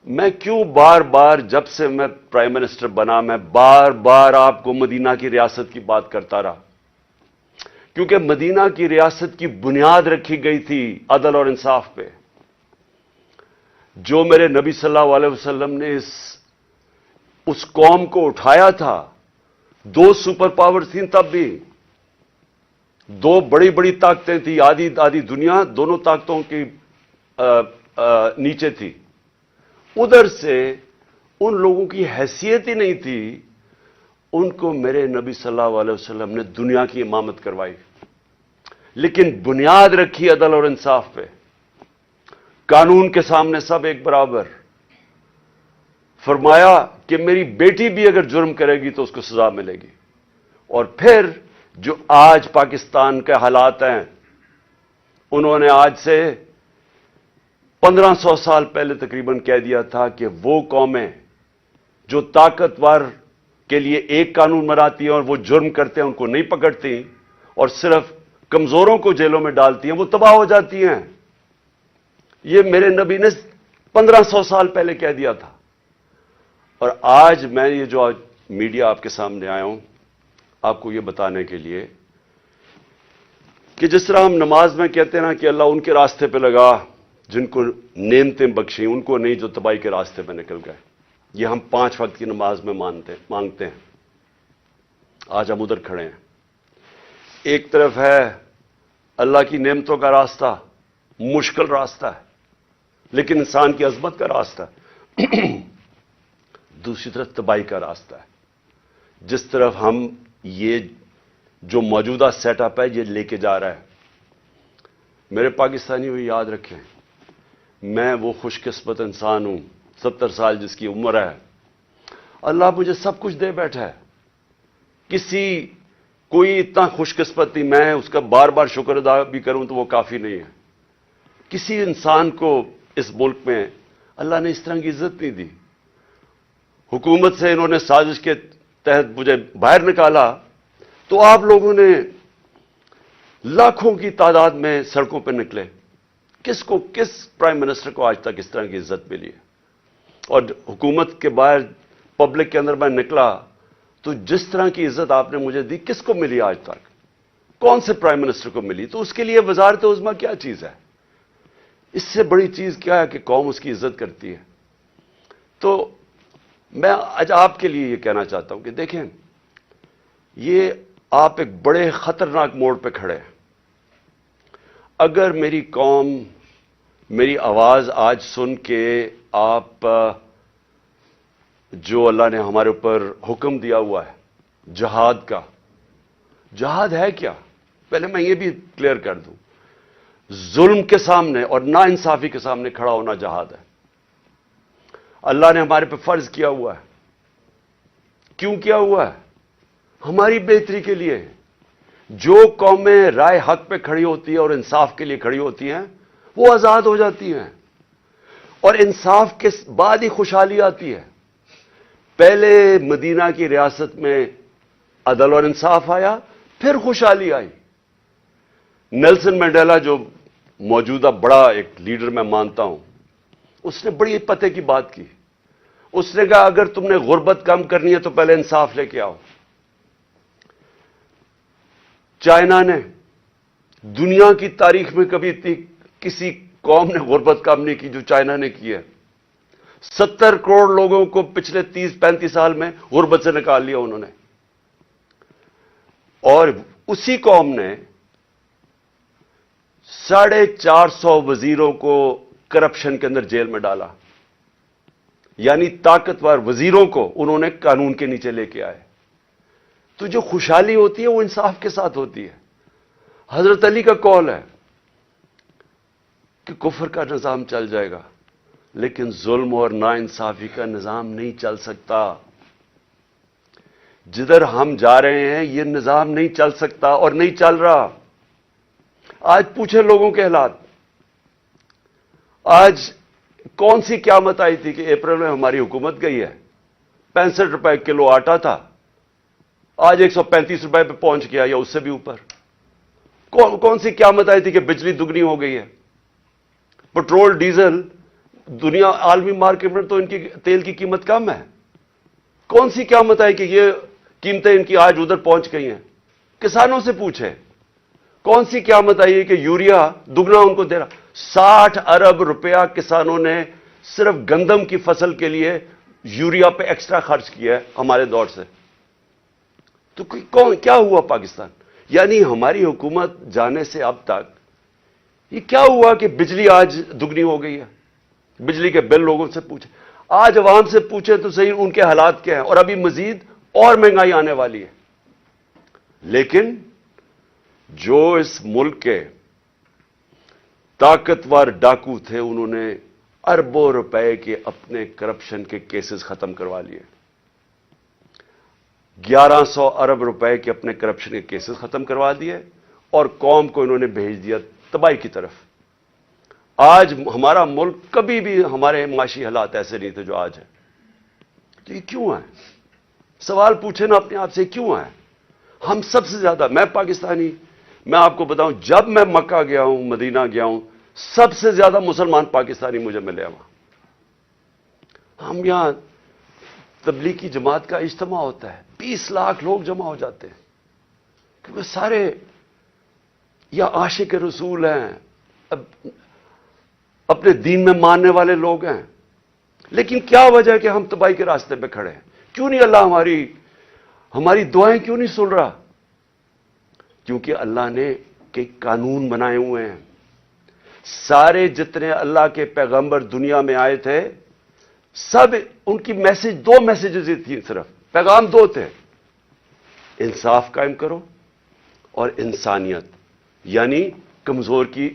میں کیوں بار بار جب سے میں پرائم منسٹر بنا میں بار بار آپ کو مدینہ کی ریاست کی بات کرتا رہا؟ کیونکہ مدینہ کی ریاست کی بنیاد رکھی گئی تھی عدل اور انصاف پہ. جو میرے نبی صلی اللہ علیہ وسلم نے اس قوم کو اٹھایا تھا. دو سپر پاور تھیں تب بھی، دو بڑی بڑی طاقتیں تھیں، آدھی دنیا دونوں طاقتوں کی نیچے تھی. ادھر سے ان لوگوں کی حیثیت ہی نہیں تھی، ان کو میرے نبی صلی اللہ علیہ وسلم نے دنیا کی امامت کروائی، لیکن بنیاد رکھی عدل اور انصاف پہ. قانون کے سامنے سب ایک برابر. فرمایا کہ میری بیٹی بھی اگر جرم کرے گی تو اس کو سزا ملے گی. اور پھر جو آج پاکستان کے حالات ہیں، انہوں نے آج سے 1500 سال پہلے تقریباً کہہ دیا تھا کہ وہ قومیں جو طاقتور کے لیے ایک قانون بناتی ہیں اور وہ جرم کرتے ہیں ان کو نہیں پکڑتی اور صرف کمزوروں کو جیلوں میں ڈالتی ہیں، وہ تباہ ہو جاتی ہیں. یہ میرے نبی نے 1500 سال پہلے کہہ دیا تھا. اور آج میں یہ جو آج میڈیا آپ کے سامنے آیا ہوں آپ کو یہ بتانے کے لیے کہ جس طرح ہم نماز میں کہتے ہیں نا کہ اللہ ان کے راستے پہ لگا جن کو نعمتیں بخشیں، ان کو نہیں جو تباہی کے راستے پہ نکل گئے. یہ ہم 5 وقت کی نماز میں مانگتے ہیں. آج ہم ادھر کھڑے ہیں. ایک طرف ہے اللہ کی نعمتوں کا راستہ، مشکل راستہ ہے لیکن انسان کی عظمت کا راستہ ہے. دوسری طرف تباہی کا راستہ ہے. جس طرف ہم یہ جو موجودہ سیٹ اپ ہے یہ لے کے جا رہا ہے. میرے پاکستانی بھی یاد رکھیں، میں وہ خوش قسمت انسان ہوں، 70 سال جس کی عمر ہے. اللہ مجھے سب کچھ دے بیٹھا ہے. کوئی اتنا خوش قسمت نہیں، میں اس کا بار بار شکر ادا بھی کروں تو وہ کافی نہیں ہے. کسی انسان کو اس ملک میں اللہ نے اس طرح کی عزت نہیں دی. حکومت سے انہوں نے سازش کے تحت مجھے باہر نکالا تو آپ لوگوں نے لاکھوں کی تعداد میں سڑکوں پہ نکلے. کس پرائم منسٹر کو آج تک اس طرح کی عزت ملی ہے؟ اور حکومت کے باہر پبلک کے اندر میں نکلا تو جس طرح کی عزت آپ نے مجھے دی کس کو ملی آج تک؟ کون سے پرائم منسٹر کو ملی؟ تو اس کے لیے وزارت عظمیٰ کیا چیز ہے؟ اس سے بڑی چیز کیا ہے کہ قوم اس کی عزت کرتی ہے. تو میں آج آپ کے لیے یہ کہنا چاہتا ہوں کہ دیکھیں، یہ آپ ایک بڑے خطرناک موڑ پہ کھڑے ہیں. اگر میری قوم میری آواز آج سن کے آپ جو اللہ نے ہمارے اوپر حکم دیا ہوا ہے جہاد کا، جہاد ہے کیا؟ پہلے میں یہ بھی کلیئر کر دوں، ظلم کے سامنے اور نا انصافی کے سامنے کھڑا ہونا جہاد ہے. اللہ نے ہمارے پہ فرض کیا ہوا ہے. کیوں کیا ہوا ہے؟ ہماری بہتری کے لیے. جو قومیں رائے حق پہ کھڑی ہوتی ہیں اور انصاف کے لیے کھڑی ہوتی ہیں وہ آزاد ہو جاتی ہیں، اور انصاف کے بعد ہی خوشحالی آتی ہے. پہلے مدینہ کی ریاست میں عدل اور انصاف آیا، پھر خوشحالی آئی. نیلسن منڈیلا جو موجودہ بڑا ایک لیڈر میں مانتا ہوں، اس نے بڑی پتے کی بات کی. اس نے کہا اگر تم نے غربت کم کرنی ہے تو پہلے انصاف لے کے آؤ. چائنا نے دنیا کی تاریخ میں کبھی کسی قوم نے غربت کم نہیں کی جو چائنا نے کی ہے. 70 کروڑ لوگوں کو پچھلے 30-35 سال میں غربت سے نکال لیا انہوں نے. اور اسی قوم نے 450 وزیروں کو کرپشن کے اندر جیل میں ڈالا. یعنی طاقتور وزیروں کو انہوں نے قانون کے نیچے لے کے آئے. تو جو خوشحالی ہوتی ہے وہ انصاف کے ساتھ ہوتی ہے. حضرت علی کا قول ہے کہ کفر کا نظام چل جائے گا لیکن ظلم اور ناانصافی کا نظام نہیں چل سکتا. جدھر ہم جا رہے ہیں یہ نظام نہیں چل سکتا اور نہیں چل رہا. آج پوچھیں لوگوں کے حالات. آج کون سی قیامت آئی تھی کہ اپریل میں ہماری حکومت گئی ہے؟ 65 روپے کلو آٹا تھا، آج 135 روپے پہ پہنچ گیا یا اس سے بھی اوپر. کون سی قیامت آئی تھی کہ بجلی دگنی ہو گئی ہے؟ پٹرول ڈیزل دنیا عالمی مارکیٹ میں تو ان کی تیل کی قیمت کم ہے. کون سی قیامت ہے کہ یہ قیمتیں ان کی آج ادھر پہنچ گئی ہیں؟ کسانوں سے پوچھیں کون سی قیامت آئی ہے کہ یوریا دگنا ان کو دے رہا. 60 ارب روپیہ کسانوں نے صرف گندم کی فصل کے لیے یوریا پہ ایکسٹرا خرچ کیا ہے ہمارے دور سے. تو کیا ہوا پاکستان؟ یعنی ہماری حکومت جانے سے اب تک یہ کیا ہوا کہ بجلی آج دگنی ہو گئی ہے؟ بجلی کے بل لوگوں سے پوچھیں، آج عوام سے پوچھیں تو صحیح ان کے حالات کیا ہیں، اور ابھی مزید اور مہنگائی آنے والی ہے. لیکن جو اس ملک کے طاقتور ڈاکو تھے انہوں نے اربوں روپے کے اپنے کرپشن کے کیسز ختم کروا لیے. 1100 ارب روپے کے اپنے کرپشن کے کیسز ختم کروا دیے اور قوم کو انہوں نے بھیج دیا تباہی کی طرف. آج ہمارا ملک، کبھی بھی ہمارے معاشی حالات ایسے نہیں تھے جو آج ہے. تو یہ کیوں ہے؟ سوال پوچھیں نا اپنے آپ سے، کیوں ہے؟ ہم سب سے زیادہ، میں پاکستانی، میں آپ کو بتاؤں جب میں مکہ گیا ہوں، مدینہ گیا ہوں، سب سے زیادہ مسلمان پاکستانی مجھے ملے وہاں. ہم یہاں تبلیغی جماعت کا اجتماع ہوتا ہے، 20 لاکھ لوگ جمع ہو جاتے ہیں، کیونکہ سارے یا عاشق رسول ہیں، اپنے دین میں ماننے والے لوگ ہیں. لیکن کیا وجہ ہے کہ ہم تباہی کے راستے پہ کھڑے ہیں؟ کیوں نہیں اللہ ہماری دعائیں کیوں نہیں سن رہا؟ کیونکہ اللہ نے کئی قانون بنائے ہوئے ہیں. سارے جتنے اللہ کے پیغمبر دنیا میں آئے تھے، سب ان کی دو میسیجز تھیں، صرف پیغام دو تھے: انصاف قائم کرو اور انسانیت، یعنی کمزور کی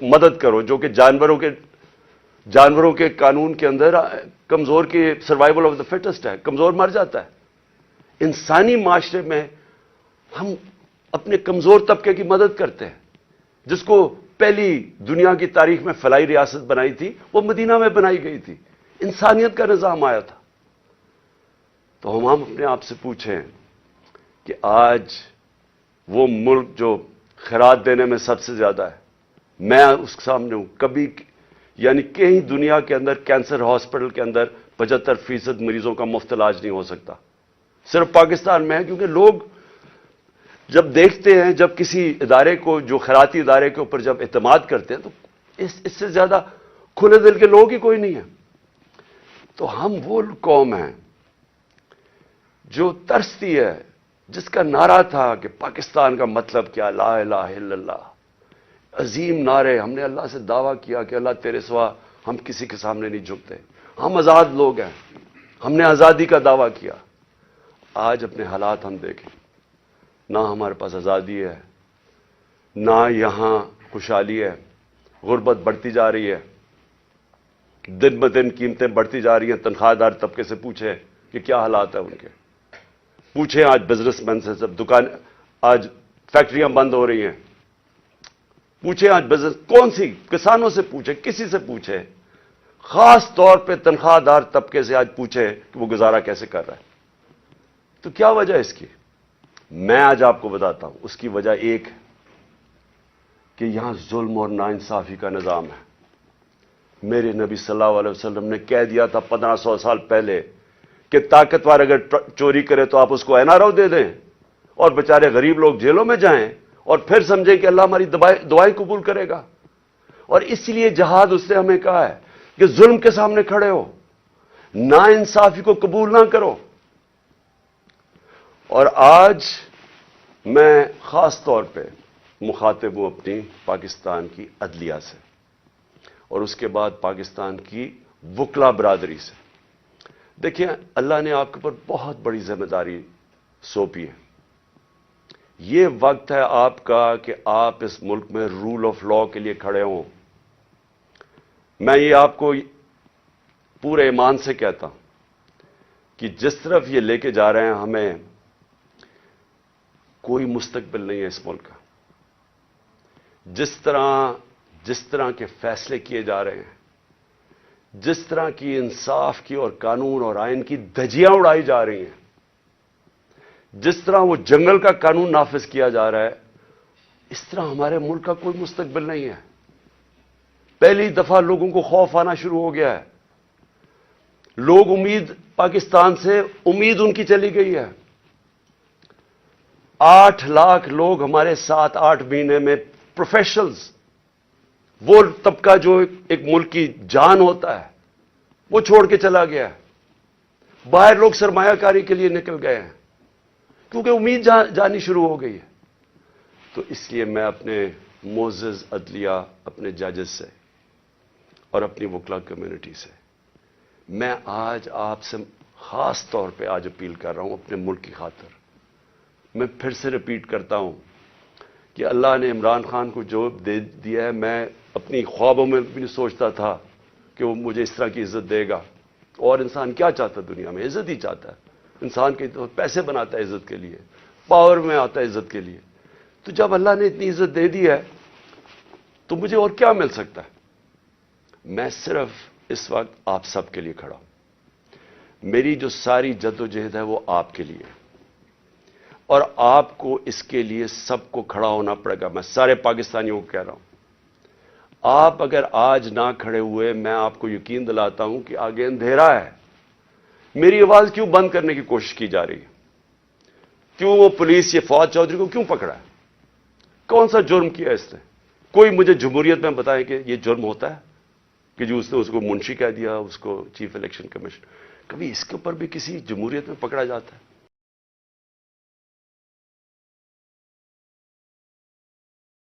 مدد کرو، جو کہ جانوروں کے قانون کے اندر کمزور کی سروائیول آف دا فٹسٹ ہے، کمزور مر جاتا ہے. انسانی معاشرے میں ہم اپنے کمزور طبقے کی مدد کرتے ہیں. جس کو پہلی دنیا کی تاریخ میں فلاحی ریاست بنائی تھی وہ مدینہ میں بنائی گئی تھی، انسانیت کا نظام آیا تھا. تو ہم اپنے آپ سے پوچھیں کہ آج وہ ملک جو خیرات دینے میں سب سے زیادہ ہے، میں اس کے سامنے ہوں. کبھی یعنی کہیں دنیا کے اندر کینسر ہاسپٹل کے اندر 75% مریضوں کا مفت علاج نہیں ہو سکتا، صرف پاکستان میں ہے. کیونکہ لوگ جب دیکھتے ہیں، جب کسی ادارے کو، جو خیراتی ادارے کے اوپر جب اعتماد کرتے ہیں، تو اس سے زیادہ کھلے دل کے لوگ ہی کوئی نہیں ہے. تو ہم وہ قوم ہیں جو ترستی ہے، جس کا نعرہ تھا کہ پاکستان کا مطلب کیا، لا الہ الا اللہ، عظیم نعرے. ہم نے اللہ سے دعویٰ کیا کہ اللہ تیرے سوا ہم کسی کے سامنے نہیں جھکتے، ہم آزاد لوگ ہیں، ہم نے آزادی کا دعویٰ کیا. آج اپنے حالات ہم دیکھیں، نہ ہمارے پاس آزادی ہے، نہ یہاں خوشحالی ہے. غربت بڑھتی جا رہی ہے، دن بدن قیمتیں بڑھتی جا رہی ہیں. تنخواہ دار طبقے سے پوچھیں کہ کیا حالات ہیں ان کے. پوچھیں آج بزنس مین سے، سب آج فیکٹریاں بند ہو رہی ہیں. پوچھیں آج بزنس کون سی، کسانوں سے پوچھیں، کسی سے پوچھیں، خاص طور پہ تنخواہ دار طبقے سے آج پوچھیں کہ وہ گزارا کیسے کر رہا ہے. تو کیا وجہ ہے اس کی؟ میں آج آپ کو بتاتا ہوں. اس کی وجہ ایک ہے کہ یہاں ظلم اور ناانصافی کا نظام ہے. میرے نبی صلی اللہ علیہ وسلم نے کہہ دیا تھا 1500 سال پہلے کہ طاقتور اگر چوری کرے تو آپ اس کو NRO دے دیں، اور بیچارے غریب لوگ جیلوں میں جائیں، اور پھر سمجھیں کہ اللہ ہماری دعائیں قبول کرے گا. اور اس لیے جہاد اس نے ہمیں کہا ہے کہ ظلم کے سامنے کھڑے ہو، ناانصافی کو قبول نہ کرو. اور آج میں خاص طور پہ مخاطب ہوں اپنی پاکستان کی عدلیہ سے، اور اس کے بعد پاکستان کی وکلا برادری سے. دیکھیں، اللہ نے آپ کے اوپر بہت بڑی ذمہ داری سونپی ہے. یہ وقت ہے آپ کا کہ آپ اس ملک میں رول آف لا کے لیے کھڑے ہوں. میں یہ آپ کو پورے ایمان سے کہتا ہوں کہ جس طرف یہ لے کے جا رہے ہیں، ہمیں کوئی مستقبل نہیں ہے اس ملک کا. جس طرح کے فیصلے کیے جا رہے ہیں، جس طرح کی انصاف کی اور قانون اور آئین کی دھجیاں اڑائی جا رہی ہیں، جس طرح وہ جنگل کا قانون نافذ کیا جا رہا ہے، اس طرح ہمارے ملک کا کوئی مستقبل نہیں ہے. پہلی دفعہ لوگوں کو خوف آنا شروع ہو گیا ہے. لوگ پاکستان سے امید ان کی چلی گئی ہے. 8 لاکھ لوگ ہمارے 7-8 مہینے میں پروفیشنلز، وہ طبقہ جو ایک ملک کی جان ہوتا ہے، وہ چھوڑ کے چلا گیا ہے. باہر لوگ سرمایہ کاری کے لیے نکل گئے ہیں کیونکہ امید جانی شروع ہو گئی ہے. تو اس لیے میں اپنے معزز عدلیہ، اپنے ججز سے اور اپنی وکلا کمیونٹی سے میں آج آپ سے خاص طور پہ آج اپیل کر رہا ہوں اپنے ملک کی خاطر. میں پھر سے ریپیٹ کرتا ہوں کہ اللہ نے عمران خان کو جو دے دیا ہے، میں اپنی خوابوں میں بھی نہیں سوچتا تھا کہ وہ مجھے اس طرح کی عزت دے گا. اور انسان کیا چاہتا ہے دنیا میں؟ عزت ہی چاہتا ہے. انسان کے پیسے بناتا ہے عزت کے لیے، پاور میں آتا ہے عزت کے لیے. تو جب اللہ نے اتنی عزت دے دی ہے تو مجھے اور کیا مل سکتا ہے؟ میں صرف اس وقت آپ سب کے لیے کھڑا ہوں. میری جو ساری جدوجہد ہے وہ آپ کے لیے، اور آپ کو اس کے لیے سب کو کھڑا ہونا پڑے گا. میں سارے پاکستانیوں کو کہہ رہا ہوں، آپ اگر آج نہ کھڑے ہوئے، میں آپ کو یقین دلاتا ہوں کہ آگے اندھیرا ہے. میری آواز کیوں بند کرنے کی کوشش کی جا رہی ہے؟ کیوں وہ پولیس یہ فواد چودھری کو کیوں پکڑا ہے؟ کون سا جرم کیا اس نے؟ کوئی مجھے جمہوریت میں بتائے کہ یہ جرم ہوتا ہے کہ جو اس نے اس کو منشی کہہ دیا، اس کو چیف الیکشن کمیشن؟ کبھی اس کے اوپر بھی کسی جمہوریت میں پکڑا جاتا ہے؟